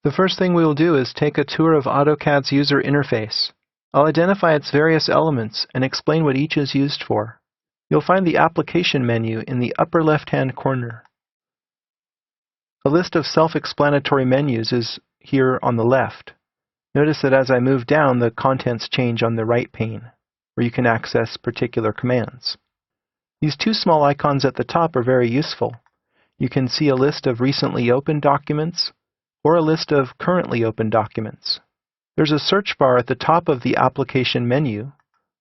The first thing we will do is take a tour of AutoCAD's user interface. I'll identify its various elements and explain what each is used for. You'll find the Application menu in the upper left-hand corner. A list of self-explanatory menus is here on the left. Notice that as I move down, the contents change on the right pane, where you can access particular commands. These two small icons at the top are very useful. You can see a list of recently opened documents or a list of currently open documents. There's a search bar at the top of the Application menu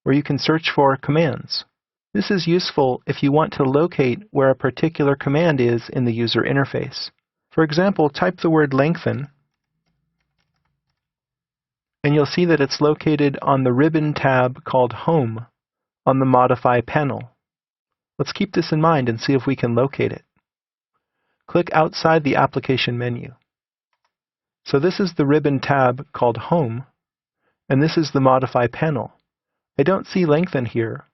where you can search for commands. This is useful if you want to locate where a particular command is in the user interface. For example, type the word lengthen, and you'll see that it's located on the ribbon tab called Home on the Modify panel. Let's keep this in mind and see if we can locate it. Click outside the Application menu. So this is the ribbon tab called Home, and this is the Modify panel. I don't see lengthen here.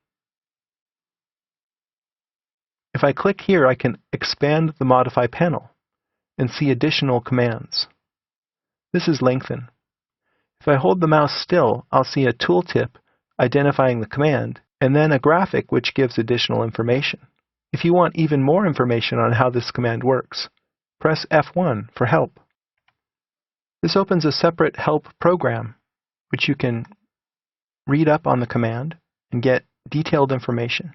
If I click here, I can expand the Modify panel and see additional commands. This is lengthen. If I hold the mouse still, I'll see a tooltip identifying the command, and then a graphic which gives additional information. If you want even more information on how this command works, press F1 for help. This opens a separate help program, which you can read up on the command and get detailed information.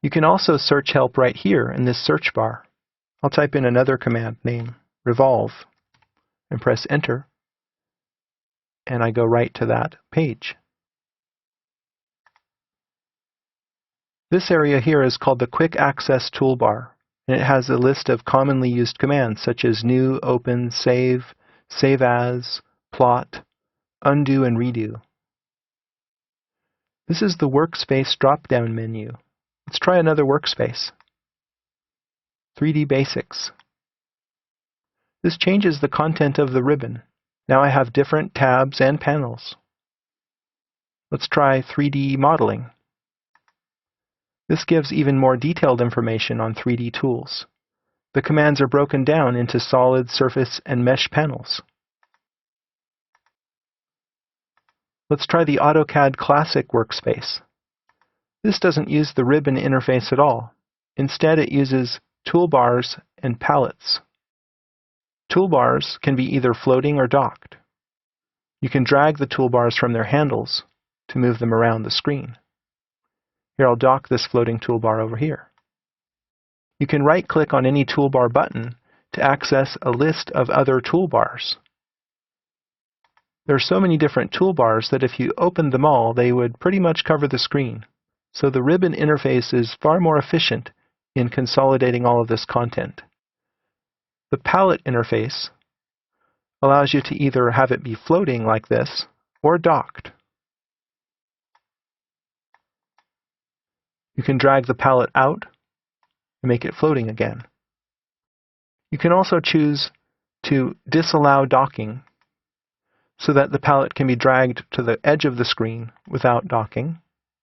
You can also search help right here in this search bar. I'll type in another command name, revolve, and press Enter, and I go right to that page. This area here is called the Quick Access Toolbar, and it has a list of commonly used commands such as new, open, save, save as, plot, undo, and redo. This is the Workspace drop-down menu. Let's try another workspace. 3D Basics. This changes the content of the ribbon. Now I have different tabs and panels. Let's try 3D Modeling. This gives even more detailed information on 3D tools. The commands are broken down into solid, surface, and mesh panels. Let's try the AutoCAD Classic workspace. This doesn't use the ribbon interface at all. Instead, it uses toolbars and palettes. Toolbars can be either floating or docked. You can drag the toolbars from their handles to move them around the screen. Here, I'll dock this floating toolbar over here. You can right-click on any toolbar button to access a list of other toolbars. There are so many different toolbars that if you opened them all, they would pretty much cover the screen. So the ribbon interface is far more efficient in consolidating all of this content. The palette interface allows you to either have it be floating like this or docked. You can drag the palette out and make it floating again. You can also choose to disallow docking so that the palette can be dragged to the edge of the screen without docking.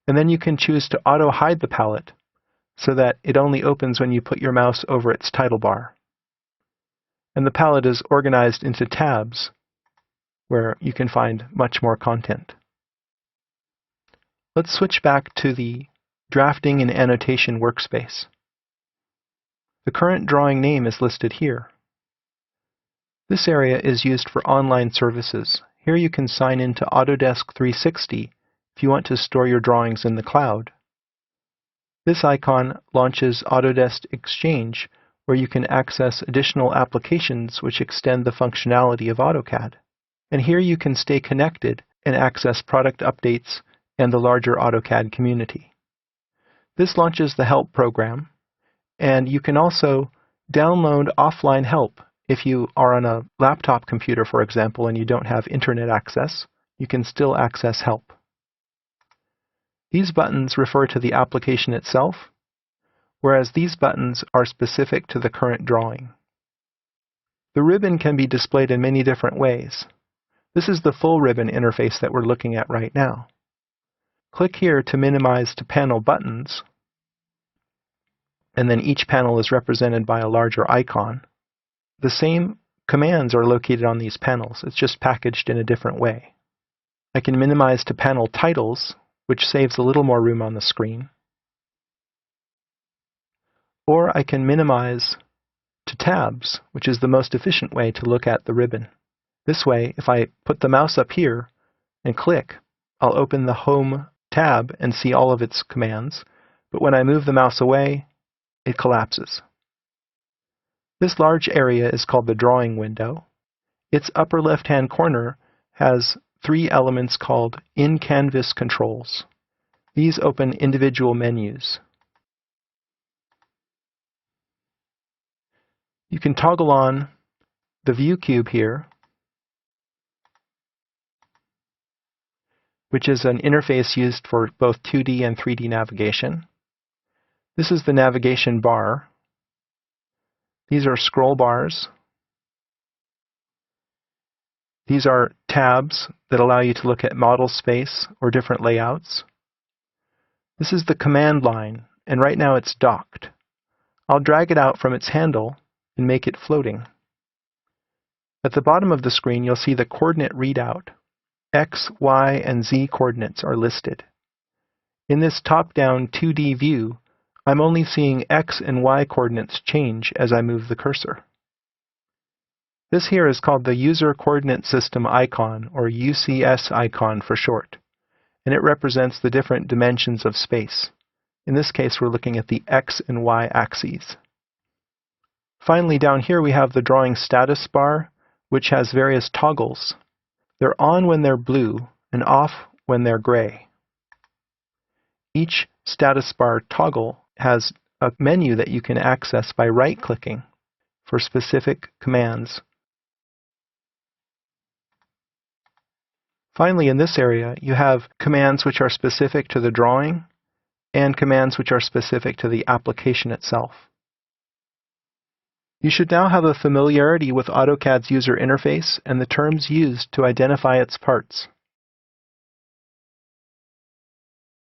And then you can choose to auto-hide the palette so that it only opens when you put your mouse over its title bar. And the palette is organized into tabs where you can find much more content. Let's switch back to the Drafting and Annotation workspace. The current drawing name is listed here. This area is used for online services. Here you can sign into Autodesk 360 if you want to store your drawings in the cloud. This icon launches Autodesk Exchange, where you can access additional applications which extend the functionality of AutoCAD. And here you can stay connected and access product updates and the larger AutoCAD community. This launches the help program, and you can also download offline help. If you are on a laptop computer, for example, and you don't have internet access, you can still access help. These buttons refer to the application itself, whereas these buttons are specific to the current drawing. The ribbon can be displayed in many different ways. This is the full ribbon interface that we're looking at right now. Click here to minimize to panel buttons, and then each panel is represented by a larger icon. the same commands are located on these panels. It's just packaged in a different way. I can minimize to panel titles, which saves a little more room on the screen. Or I can minimize to tabs, which is the most efficient way to look at the ribbon. This way, if I put the mouse up here and click, I'll open the Home tab and see all of its commands, but when I move the mouse away, it collapses. This large area is called the drawing window. Its upper left-hand corner has 3 elements called in-canvas controls. These open individual menus. You can toggle on the view cube here, which is an interface used for both 2D and 3D navigation. This is the navigation bar. These are scroll bars. These are tabs that allow you to look at model space or different layouts. This is the command line, and right now it's docked. I'll drag it out from its handle and make it floating. At the bottom of the screen, you'll see the coordinate readout. X, Y, and Z coordinates are listed. In this top-down 2D view, I'm only seeing X and Y coordinates change as I move the cursor. This here is called the User Coordinate System icon, or UCS icon for short, and it represents the different dimensions of space. In this case, we're looking at the X and Y axes. Finally, down here we have the drawing status bar, which has various toggles. They're on when they're blue and off when they're gray. Each status bar toggle has a menu that you can access by right-clicking for specific commands. Finally, in this area, you have commands which are specific to the drawing and commands which are specific to the application itself. You should now have a familiarity with AutoCAD's user interface and the terms used to identify its parts.